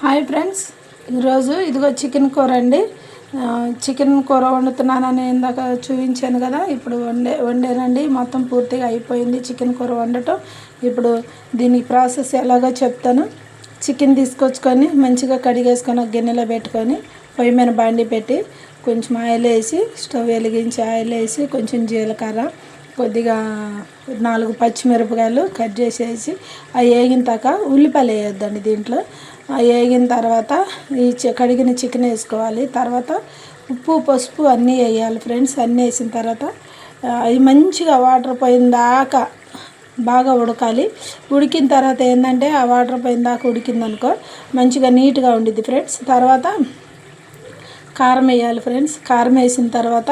Hi friends, ఈరోజు ఇదిగో chicken కూర అండి. చికెన్ కూర వండుతున్నానని ఇందాక చూపించాను కదా. ఇప్పుడు వండానండి. మొత్తం పూర్తిగా అయిపోయింది చికెన్ కూర వండటం. ఇప్పుడు దీని ప్రాసెస్ ఎలాగో చెప్తాను. చికెన్ తీసుకొచ్చుకొని మంచిగా కడిగేసుకొని ఒక గిన్నెలో పెట్టుకొని పొయ్యి మీద బాండి పెట్టి కొంచెం ఆయిల్ వేసి స్టవ్ వెలిగించి ఆయిల్ వేసి కొంచెం జీలకర్ర, కొద్దిగా 4 పచ్చిమిరపకాయలు కట్ చేసేసి అవి వేగిన దాకా ఉల్లిపాయలు వేయొద్దండి దీంట్లో. వేగిన తర్వాత ఈ కడిగిన చికెన్ వేసుకోవాలి. తర్వాత ఉప్పు పసుపు అన్నీ వేయాలి ఫ్రెండ్స్. అన్నీ వేసిన తర్వాత అవి మంచిగా వాటర్ పోయిన దాకా బాగా ఉడకాలి. ఉడికిన తర్వాత ఏంటంటే ఆ వాటర్ పోయిన దాకా ఉడికిందనుకో మంచిగా నీట్గా ఉండిద్ది ఫ్రెండ్స్. తర్వాత కారం వేయాలి ఫ్రెండ్స్. కారం వేసిన తర్వాత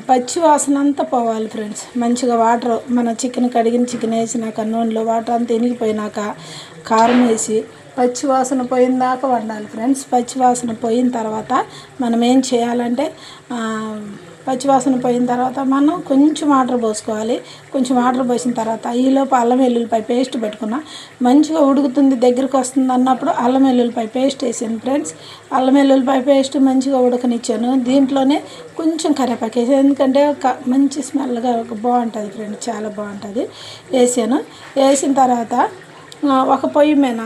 పచ్చి వాసన అంతా పోవాలి ఫ్రెండ్స్. మంచిగా వాటర్ మన చికెన్ కడిగిన చికెన్ వేసినాక నూనెలో వాటర్ అంతా ఇనిగిపోయినాక కారం వేసి పచ్చి వాసన పోయిన దాకా వండాలి ఫ్రెండ్స్. పచ్చి వాసన పోయిన తర్వాత మనం ఏం చేయాలంటే పచ్చివాసన పోయిన తర్వాత మనం కొంచెం వాటర్ పోసుకోవాలి. కొంచెం వాటర్ పోసిన తర్వాత ఈలోపు అల్లం వెల్లుల్లిపాయ పేస్ట్ పెట్టుకున్నా. మంచిగా ఉడుకుతుంది, దగ్గరికి వస్తుంది అన్నప్పుడు అల్లం వెల్లుల్లిపాయ పేస్ట్ వేసాను ఫ్రెండ్స్. అల్లం వెల్లుల్లిపాయ పేస్ట్ మంచిగా ఉడకనిచ్చాను. దీంట్లోనే కొంచెం కరివేపాకు వేసాను, ఎందుకంటే మంచి స్మెల్గా బాగుంటుంది ఫ్రెండ్స్, చాలా బాగుంటుంది. వేసాను. వేసిన తర్వాత ఒక పొయ్యి మీద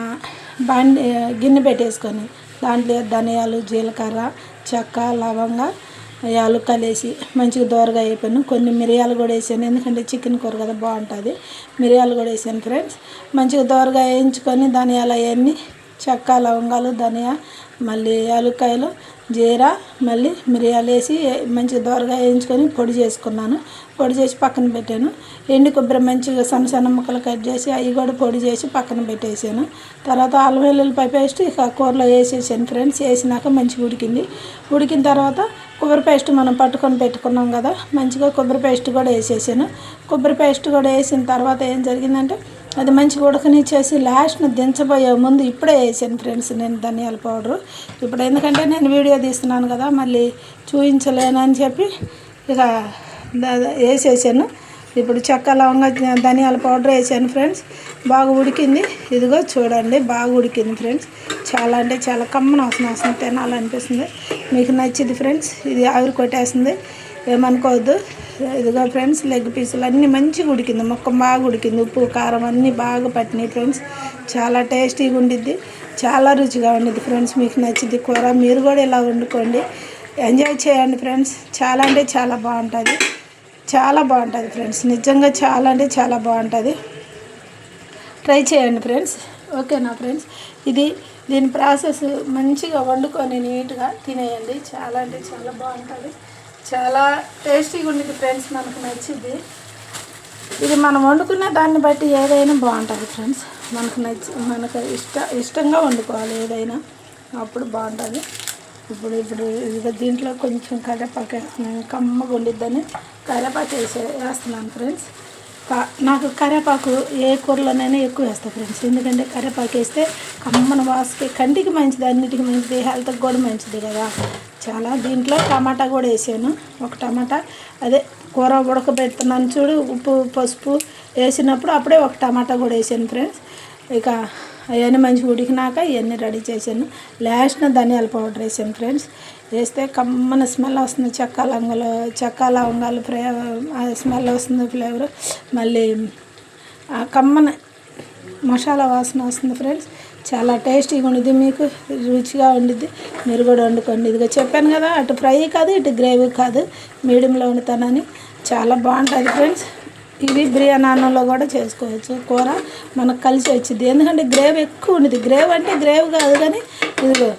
గిన్నె పెట్టేసుకొని దాంట్లో ధనియాలు, జీలకర్ర, చెక్క, లవంగ, యాలక్కాయలు వేసి మంచిగా దోరగా అయిపోయాను. కొన్ని మిరియాలు కూడా వేసాను, ఎందుకంటే చికెన్ కూర కదా బాగుంటుంది. మిరియాలు కూడా వేసాను ఫ్రెండ్స్. మంచిగా దోరగా వేయించుకొని ధనియాలు అవన్నీ చెక్క, లవంగాలు, ధనియా, మళ్ళీ యాలక్కాయలు, జీరా, మళ్ళీ మిరియాలు వేసి మంచిగా దోరగా వేయించుకొని పొడి చేసుకున్నాను. పొడి చేసి పక్కన పెట్టాను. ఎండు కొబ్బరి మంచిగా సన్న సన్న ముక్కలు కట్ చేసి అవి కూడా పొడి చేసి పక్కన పెట్టేసాను. తర్వాత అల్లం వెల్లుల్లిపాయ పేస్ట్ ఇక కూరలో వేసేసాను ఫ్రెండ్స్. వేసినాక మంచిగా ఉడికింది. ఉడికిన తర్వాత కొబ్బరి పేస్ట్ మనం పట్టుకొని పెట్టుకున్నాం కదా, మంచిగా కొబ్బరి పేస్ట్ కూడా వేసేసాను. కొబ్బరి పేస్ట్ కూడా వేసిన తర్వాత ఏం జరిగిందంటే అది మంచిగా ఉడకనిచ్చేసి లాస్ట్ను దించబోయే ముందు ఇప్పుడే వేసాను ఫ్రెండ్స్ నేను ధనియాల పౌడరు. ఇప్పుడు ఎందుకంటే నేను వీడియో తీస్తున్నాను కదా, మళ్ళీ చూపించలేనని చెప్పి ఇక వేసేసాను. ఇప్పుడు చెక్క, లవంగా, ధనియాల పౌడర్ వేసాను ఫ్రెండ్స్. బాగా ఉడికింది. ఇదిగో చూడండి, బాగా ఉడికింది ఫ్రెండ్స్. చాలా అంటే చాలా కమ్మన వాసన తినాలనిపిస్తుంది. మీకు నచ్చింది ఫ్రెండ్స్. ఇది ఆవిరి కొట్టేస్తుంది, ఏమనుకోవద్దు. ఇదిగో ఫ్రెండ్స్, లెగ్ పీసులు అన్నీ మంచిగా ఉడికింది. ముక్క బాగా ఉడికింది. ఉప్పు కారం అన్నీ బాగా పట్టినాయి ఫ్రెండ్స్. చాలా టేస్టీగా ఉండిద్ది, చాలా రుచిగా ఉండిద్ది ఫ్రెండ్స్. మీకు నచ్చింది కూర, మీరు కూడా ఇలా వండుకోండి, ఎంజాయ్ చేయండి ఫ్రెండ్స్. చాలా అంటే చాలా బాగుంటుంది, చాలా బాగుంటుంది ఫ్రెండ్స్. నిజంగా చాలా అంటే చాలా బాగుంటుంది. ట్రై చేయండి ఫ్రెండ్స్. ఓకేనా ఫ్రెండ్స్? దీని ప్రాసెస్ మంచిగా వండుకొని నీట్గా తినేయండి. చాలా అంటే చాలా బాగుంటుంది, చాలా టేస్టీగా ఉండిద్ది ఫ్రెండ్స్. మనకు నచ్చింది. ఇది మనం వండుకునే దాన్ని బట్టి ఏదైనా బాగుంటుంది ఫ్రెండ్స్. మనకు ఇష్టంగా వండుకోవాలి ఏదైనా, అప్పుడు బాగుంటుంది. ఇప్పుడు ఇదిగో దీంట్లో కొంచెం కరివేపాకు వేస్తున్నాను, కమ్మగా ఉండిద్దని కరివేపాకు వేస్తున్నాను ఫ్రెండ్స్. నాకు కరివేపాకు ఏ కూరలోనైనా ఎక్కువ వేస్తాను ఫ్రెండ్స్, ఎందుకంటే కరివేపాకు వేస్తే కమ్మన వాసకి కంటికి మంచిది, అన్నిటికీ మంచిది, హెల్త్కి కూడా మంచిది కదా చాలా. దీంట్లో టమాటా కూడా వేసాను, ఒక టమాటా. అదే కూర ఉడకబెడుతున్నాను చూడు, ఉప్పు పసుపు వేసినప్పుడు అప్పుడే ఒక టమాటా కూడా వేసాను ఫ్రెండ్స్. ఇక అవన్నీ మంచిగా ఉడికినాక ఇవన్నీ రెడీ చేశాను. లాస్ట్న ధనియాల పౌడర్ వేసాను ఫ్రెండ్స్. వేస్తే కమ్మన స్మెల్ వస్తుంది. చెక్క లవంగాలు స్మెల్ వస్తుంది, ఫ్లేవర్. మళ్ళీ కమ్మన మసాలా వాసన వస్తుంది ఫ్రెండ్స్. చాలా టేస్టీగా ఉండిద్ది, మీకు రుచిగా ఉండిద్ది. మీరు కూడా వండుకోండి. ఇదిగో చెప్పాను కదా, అటు ఫ్రై కాదు ఇటు గ్రేవీ కాదు, మీడియంలో వండుతానని. చాలా బాగుంటుంది ఫ్రెండ్స్. ఇది బిర్యానీ అన్నంలో కూడా చేసుకోవచ్చు కూర, మనకు కలిసి వచ్చింది. ఎందుకంటే గ్రేవీ ఎక్కువ ఉండిద్ది. గ్రేవీ అంటే గ్రేవీ కాదు కానీ ఇదిగో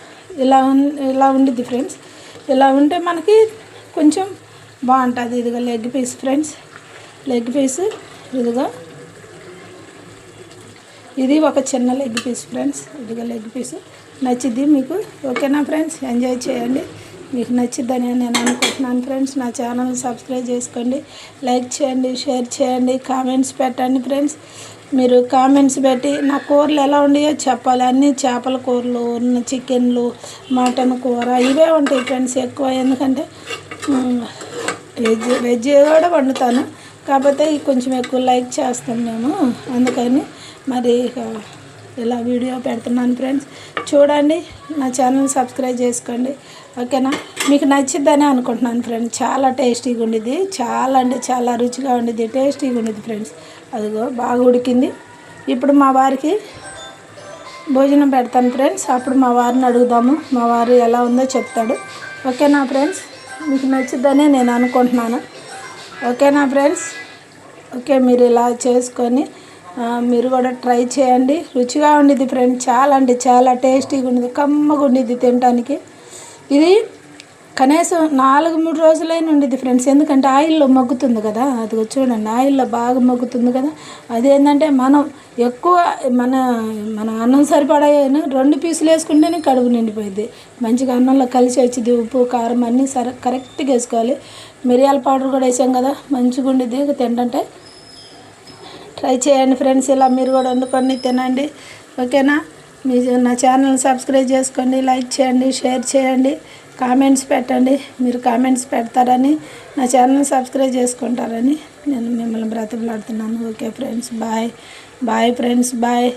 ఇలా ఉండిద్ది ఫ్రెండ్స్. ఇలా ఉంటే మనకి కొంచెం బాగుంటుంది. ఇదిగో leg piece friends, leg piece. ఇదిగో ఇది ఒక చిన్న లెగ్ పీస్ ఫ్రెండ్స్. ఇదిగో లెగ్ పీసు. నచ్చిద్ది మీకు. ఓకేనా ఫ్రెండ్స్? ఎంజాయ్ చేయండి. మీకు నచ్చిద్దని నేను అనుకుంటున్నాను ఫ్రెండ్స్. నా ఛానల్ సబ్స్క్రైబ్ చేసుకోండి, లైక్ చేయండి, షేర్ చేయండి, కామెంట్స్ పెట్టండి ఫ్రెండ్స్. మీరు కామెంట్స్ పెట్టి నా కూరలు ఎలా ఉన్నాయో చెప్పాలి. అన్నీ చేపల కూరలు, చికెన్లు, మటన్ కూర ఇవే ఉంటాయి ఫ్రెండ్స్ ఎక్కువ. ఎందుకంటే వెజ్ కూడా వండుతాను, కాకపోతే కొంచెం ఎక్కువ లైక్ చేస్తాం మేము, అందుకని మరి ఇలా వీడియో పెడుతున్నాను ఫ్రెండ్స్. చూడండి, నా ఛానల్ సబ్స్క్రైబ్ చేసుకోండి, ఓకేనా. మీకు నచ్చిద్దని అనుకుంటున్నాను ఫ్రెండ్స్. చాలా టేస్టీగా ఉండిద్ది, చాలా అంటే చాలా రుచిగా ఉండిద్ది, టేస్టీగా ఉండిద్ది ఫ్రెండ్స్. అదిగో బాగా ఉడికింది. ఇప్పుడు మా వారికి భోజనం పెడతాను ఫ్రెండ్స్. అప్పుడు మా వారిని అడుగుదాము, మా వారు ఎలా ఉందో చెప్తాడు, ఓకేనా ఫ్రెండ్స్. మీకు నచ్చిద్దని నేను అనుకుంటున్నాను, ఓకేనా ఫ్రెండ్స్. ఓకే, మీరు ఇలా చేసుకొని మీరు కూడా ట్రై చేయండి. రుచిగా ఉండిద్ది ఫ్రెండ్స్, చాలా అంటే చాలా టేస్టీగా ఉండిద్ది, కమ్మగా ఉండిద్ది తినడానికి. ఇది కనీసం 4-3 రోజులైనా ఉండిద్ది ఫ్రెండ్స్. ఎందుకంటే ఆయిల్లో మగ్గుతుంది కదా, అది చూడండి ఆయిల్లో బాగా మగ్గుతుంది కదా. అదేంటంటే మనం ఎక్కువ మన అన్నం సరిపడా 2 పీసులు వేసుకుంటేనే కడుపు నిండిపోయింది. మంచిగా అన్నంలో కలిసి వచ్చింది. ఉప్పు కారం అన్నీ కరెక్ట్గా వేసుకోవాలి. మిరియాల పౌడర్ కూడా వేసాం కదా, మంచిగా ఉండిద్ది తింటుంటే. ట్రై చేయండి ఫ్రెండ్స్, ఇలా మీరు కూడా వండుకొని తినండి, ఓకేనా. మీరు నా ఛానల్ సబ్స్క్రైబ్ చేసుకోండి, లైక్ చేయండి, షేర్ చేయండి, కామెంట్స్ పెట్టండి. మీరు కామెంట్స్ పెడతారని, నా ఛానల్ సబ్స్క్రైబ్ చేసుకుంటారని నేను మిమ్మల్ని బ్రతిమలాడుతున్నాను. Okay friends, bye bye friends, bye.